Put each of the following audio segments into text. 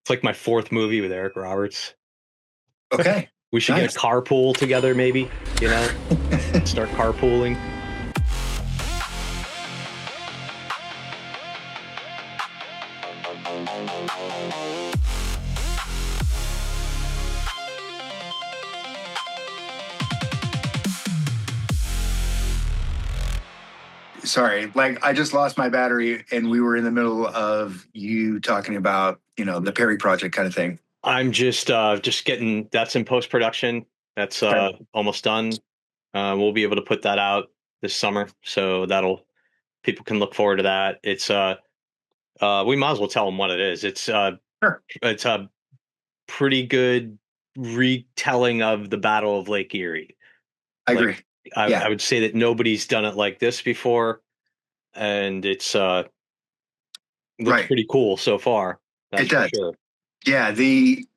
It's like my fourth movie with Eric Roberts. Okay. We should get a Nice. carpool together, maybe, start carpooling. Sorry, like I just lost my battery and we were in the middle of you talking about, the Perry project kind of thing. I'm just getting that's in post production. That's Okay. almost done. We'll be able to put that out this summer, so that'll people can look forward to that. It's we might as well tell them what it is. Sure. It's a pretty good retelling of the Battle of Lake Erie. I Like agree. I Yeah, would say that nobody's done it like this before, and it's looks right. pretty cool so far. It That's for does. sure. Yeah, the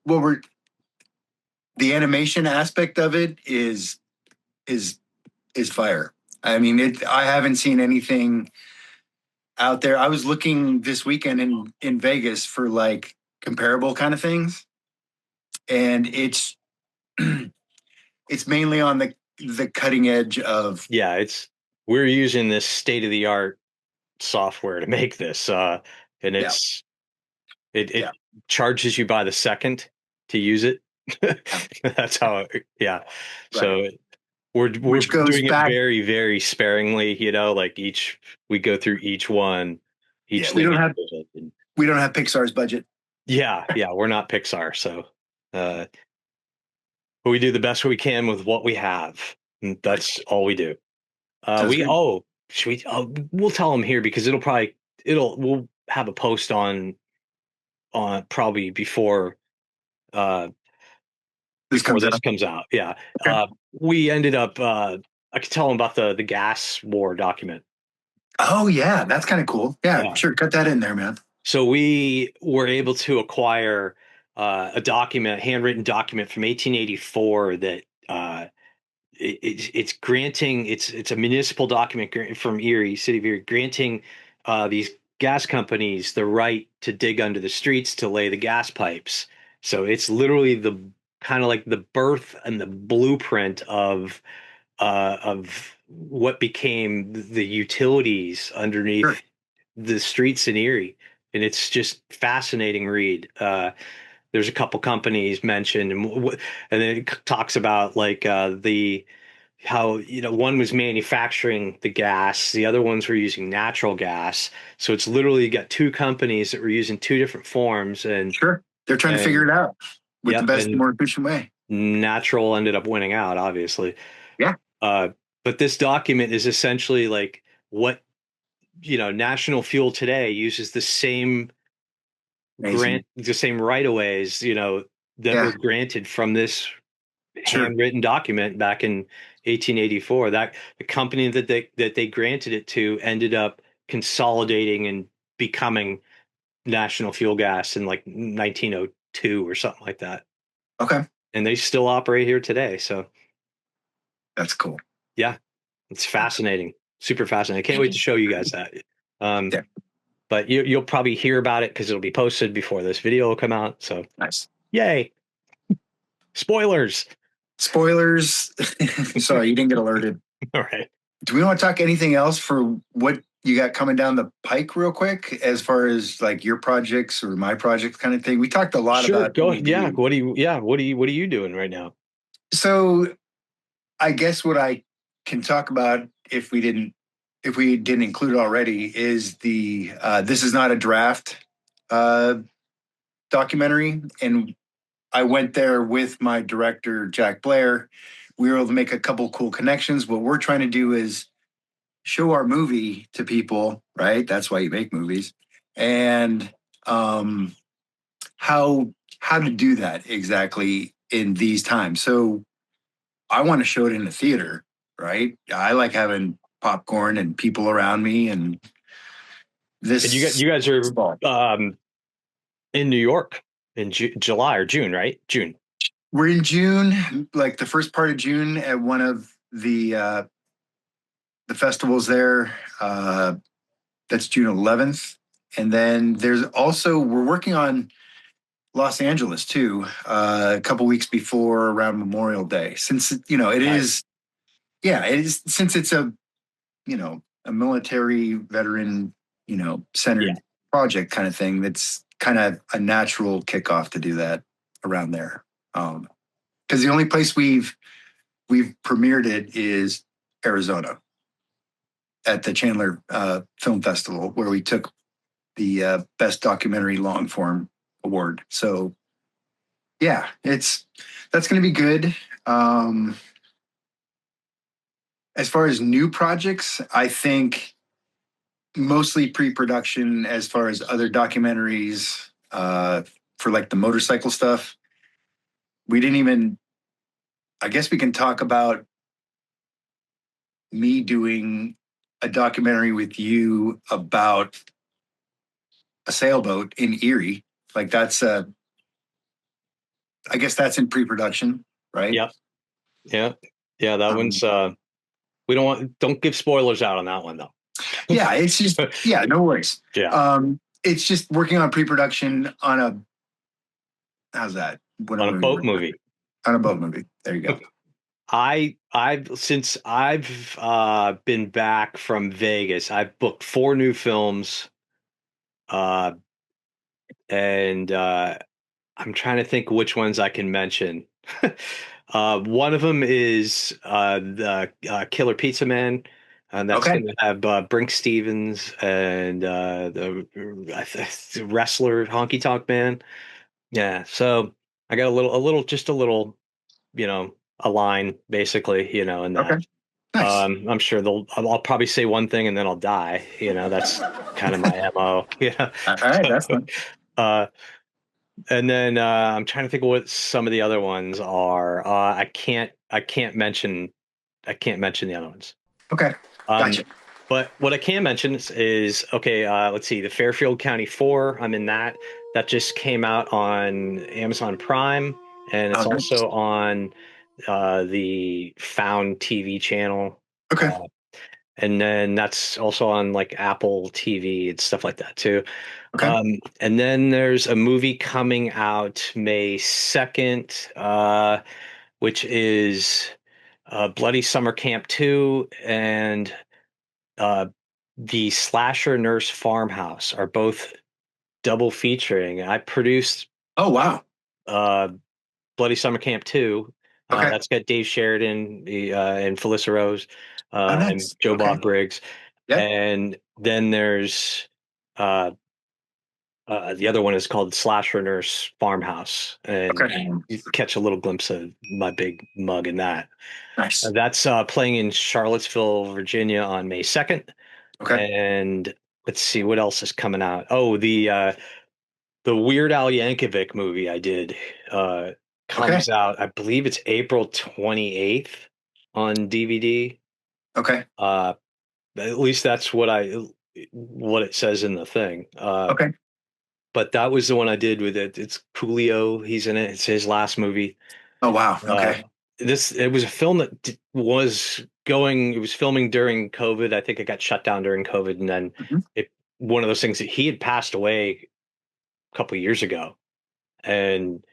animation aspect of it is is fire. I mean, I haven't seen anything out there. I was looking this weekend in Vegas for like comparable kind of things, and it's mainly on the cutting edge of. Yeah, it's we're using this state of the art software to make this, and Yeah, it yeah, charges you by the second to use it. yeah, That's how, yeah. right. So we're Which goes doing it back. very very sparingly. Like each we go through each one, Yeah, each thing we don't have Pixar's budget. yeah, we're not Pixar, so uh, but we do the best we can with what we have. And that's all we do. Sounds We good. should we? We'll tell them here because we'll have a post on probably uh This before comes this out. comes out. Yeah. Okay. We ended up I could tell them about the gas war document. Oh yeah, that's kind of cool. Yeah, Yeah. sure. Cut that in there, man. So we were able to acquire a handwritten document from 1884 that it's granting it's a municipal document from Erie, city of Erie, granting these gas companies the right to dig under the streets to lay the gas pipes. So it's literally the kind of like the birth and the blueprint of what became the utilities Sure. underneath the streets in Erie, and it's just fascinating read. There's a couple companies mentioned, and then it talks about like the how one was manufacturing the gas, the other ones were using natural gas. So it's literally got two companies that were using two different forms, Sure. They're trying to figure and it out with the yep, best, and more efficient way. natural ended up winning out, obviously. Yeah. Uh, but this document is essentially like what National Fuel today uses Amazing. the same right of ways, that were Yeah. granted from this Sure. handwritten document back in 1884. That the company that they granted it to ended up consolidating and becoming National Fuel Gas in like 1902 or something like that. Okay. And they still operate here today. So That's cool. yeah, it's fascinating, super fascinating. I can't wait to show you guys that. Um, Yeah. but you'll probably hear about it because it'll be posted before this video will come out. So Nice. yay, spoilers. Spoilers. Sorry, you didn't get alerted. All right. Do we want to talk anything else for what you got coming down the pike real quick as far as like your projects or my projects kind of thing? We talked a lot Sure, about go. Yeah, NAB. what are you doing right now? So I guess what I can talk about if we didn't include it already is the this is not a draft uh, documentary, and I went there with my director Jack Blair. We were able to make a couple cool connections. What we're trying to do is show our movie to people, right? That's why you make movies, and um, how how to do that exactly in these times. So I want to show it in the theater, right? I like having popcorn and people around me, and And this you guys are fall. in New York in July or June, right? June. We're in June, like the first part of June, at one of the festivals there. That's June 11th, and then there's also we're working on Los Angeles too, a couple weeks before around Memorial Day. Since it Nice. is, yeah, it is since it's a military veteran Yeah. centered project kind of thing. That's kind of a natural kickoff to do that around there. Because the only place we've premiered it is Arizona at the Chandler Film Festival, where we took the best documentary long form award. So yeah, that's going to be good. Um, as far as new projects, I think mostly pre-production. As far as other documentaries, for like the motorcycle stuff, we didn't even. I guess we can talk about me doing a documentary with you about a sailboat in Erie. Like that's I guess that's in pre-production, right? Yep. Yeah. Yeah. That Um, one's we don't give spoilers out on that one though. yeah, it's just yeah, no worries. Yeah. It's just working on pre-production on a how's that? What On am a I boat working movie. on a boat movie? There you go. I've been back from Vegas, I've booked four new films, uh, and I'm trying to think which ones I can mention. One of them is the Killer Pizza Man, and that's Okay, going to have Brink Stevens and the wrestler Honky Tonk Man. Yeah, so I got just a little, a line basically, in okay, that. nice. I'm sure I'll probably say one thing and then I'll die. That's kind of my MO. Yeah. All right, that's fun. Uh, and then I'm trying to think of what some of the other ones are. I can't mention the other ones. Okay, Um, gotcha. but what I can mention is okay. Let's see, the Fairfield County Four. I'm in that. That just came out on Amazon Prime, and Oh, it's nice. also on the Found TV channel. Okay, Uh, and then that's also on like Apple TV and stuff like that too. okay, And then there's a movie coming out May 2nd, which is Bloody Summer Camp 2 and uh, the Slasher Nurse Farmhouse are both double featuring. I produced oh wow. uh, Bloody Summer Camp 2. Okay, That's got Dave Sheridan and Felissa Rose oh and nice. Joe Okay, Bob Briggs. yep. And then there's uh, the other one is called Slasher Nurse Farmhouse, and Okay, you catch a little glimpse of my big mug in that. nice. That's playing in Charlottesville, Virginia on May 2nd. Okay, And let's see what else is coming out. Oh, the Weird Al Yankovic movie I did okay, comes out, I believe it's April 28th on DVD. okay, At least that's what it says in the thing. okay. But that was the one I did with it. It's Coolio. He's in it. It's his last movie. Oh wow. Uh, Okay. it was a film that it was filming during COVID. I think it got shut down during COVID. And then Mhm. one of those things that he had passed away a couple of years ago. And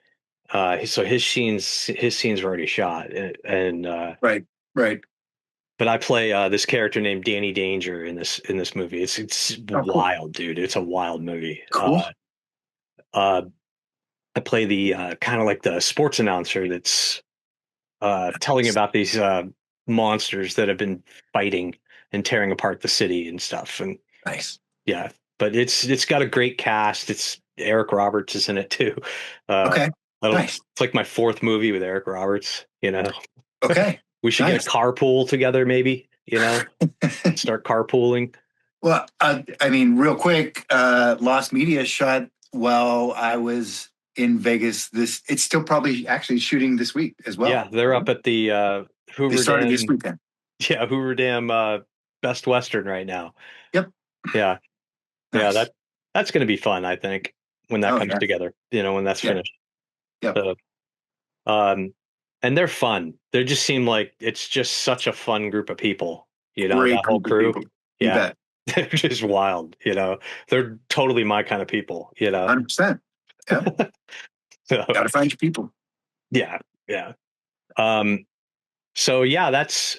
so his scenes were already shot. And Right, right. but I play this character named Danny Danger in this movie. It's Oh, cool, wild, dude. It's a wild movie. cool. Uh, I play the kind of like the sports announcer that's telling about these monsters that have been fighting and tearing apart the city and stuff. And Nice. yeah, but it's got a great cast. It's Eric Roberts is in it too. Uh, Okay, nice. it's like my fourth movie with Eric Roberts. Okay, We should get a nice. carpool together, maybe. Start carpooling. Well, I mean, real quick, Lost Media shot while I was in Vegas. It's still probably actually shooting this week as well. Yeah, they're up at the They Hoover started this Dam. weekend. Yeah, Hoover Dam Best Western right now. Yep. Yeah, yeah, Nice. that's going to be fun. I think when that Oh comes yeah. together, when that's Yeah. finished. Yep. So, and they're fun. They just seem like it's just such a fun group of people. Great That whole group of crew. people. You Yeah, bet. they're just wild. They're totally my kind of people. 100%. Yep. So, Gotta find your people. yeah, yeah. Um, so yeah, that's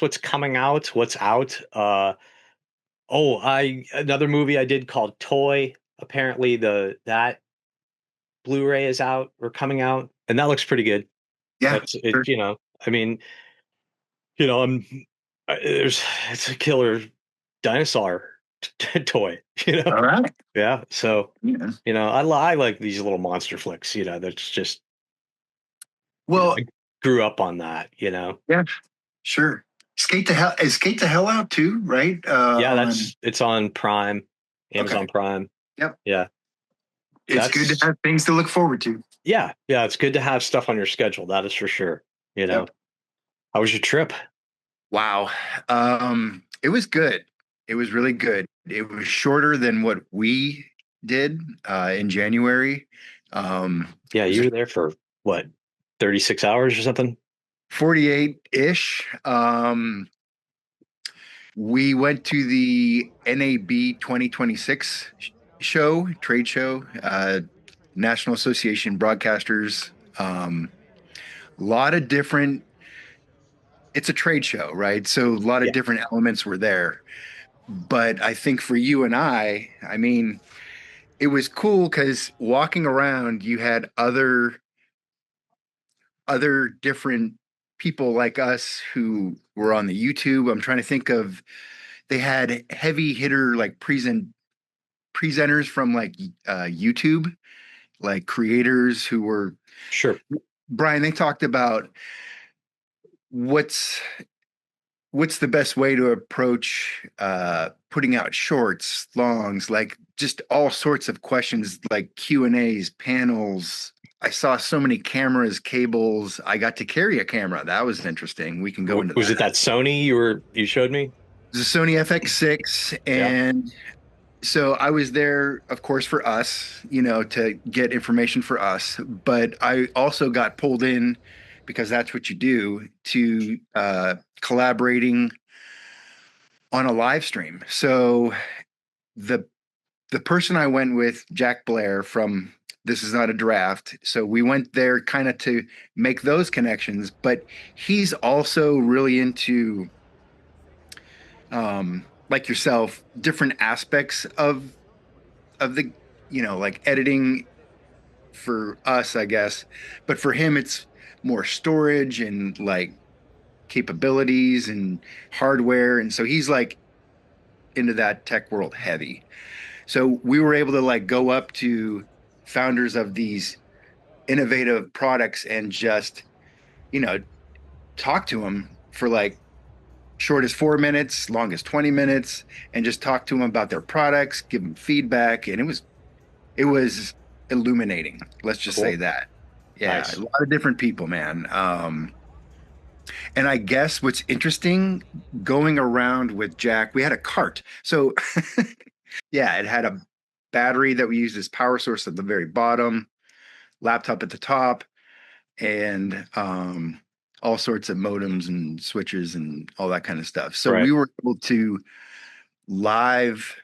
what's coming out. What's out? Oh, I another movie I did called Toy. Apparently, the that Blu-ray is out or coming out, and that looks pretty good. Yeah, That's it. sure. I mean, I'm there's it's a killer dinosaur toy. All right. Yeah. So Yeah. I like these little monster flicks. That's just Well, I grew up on that. yeah, sure. Skate to Hell is Skate to Hell out too, right? Yeah, On it's on Prime, Okay. Amazon Prime. Yep. Yeah, It's good to that's have things to look forward to. yeah. It's good to have stuff on your schedule. That is for sure. You know, Yep. how was your trip? Wow. It was good. It was really good. It was shorter than what we did in January. Yeah, It was you were there for what, 36 hours or something? 48-ish. We went to the NAB 2026 trade show, National Association Broadcasters. A lot of different, it's a trade show, right? So a lot of Yeah, different elements were there. But I think for you and I mean, it was cool because walking around, you had other different people like us who were on the YouTube. I'm trying to think of they had heavy hitter like presenters from like YouTube, like creators who were sure. Brian. They talked about what's what's the best way to approach putting out shorts, longs, like just all sorts of questions, like Q&As, panels. I saw so many cameras, cables. I got to carry a camera. That was interesting. We can go into Was it that. that Sony you showed me? It was a Sony FX6, Yeah. and so I was there, of course, for us, to get information for us. But I also got pulled in because that's what you do to collaborating on a live stream. So the the person I went with, Jack Blair from This Is Not a Draft. So we went there kind of to make those connections, but he's also really into like yourself, different aspects of the like editing for us, I guess. But for him it's more storage and like capabilities and hardware. And so he's like into that tech world heavy. So we were able to like go up to founders of these innovative products and just, you know, talk to them for like short as 4 minutes, long as 20 minutes, and just talk to them about their products, give them feedback. And it was illuminating. Let's just say Cool. that. Yeah, a Nice. lot of different people, man. And I guess what's interesting going around with Jack, we had a cart. So yeah, it had a battery that we used as power source at the very bottom, laptop at the top, and all sorts of modems and switches and all that kind of stuff. So Right. we were able to live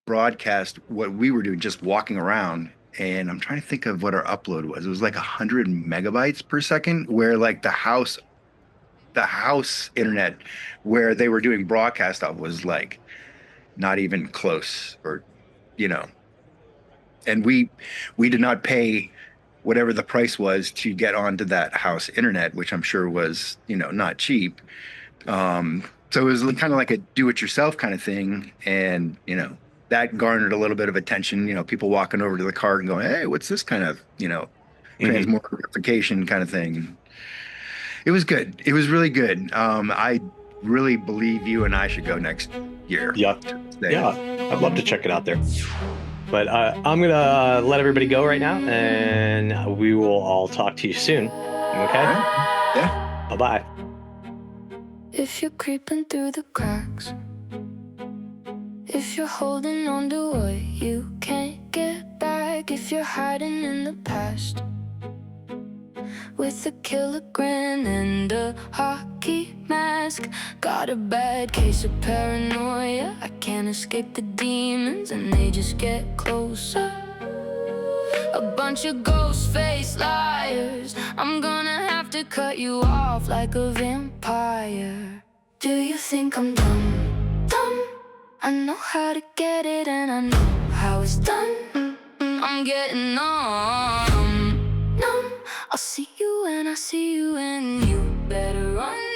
broadcast what we were doing, just walking around. And I'm trying to think of what our upload was. It was like 100 megabytes per second, where like the house internet where they were doing broadcast of was like not even close, or you know and we did not pay whatever the price was to get onto that house internet, which I'm sure was not cheap. So it was kind of like a do it yourself kind of thing, and that garnered a little bit of attention, people walking over to the cart and going, hey, what's this kind of Hmm. transmogrification kind of thing. It was good. It was really good. I really believe you and I should go next year Yeah. to stay. Yeah. I'd love to check it out there. But I'm gonna let everybody go right now, and we will all talk to you soon. All Okay? right. Yeah. Bye bye. If you're creeping through the cracks, if you're holding on to what you can't get back, if you're hiding in the past with a killer grin and a hockey mask, got a bad case of paranoia, I can't escape the demons and they just get closer. I a bunch of ghost-faced liars. I'm gonna have to cut you off like a vampire. Do you think I'm dumb? Dumb? I know how to get it and I know how it's done. I'm getting numb. I'll see you and you better run.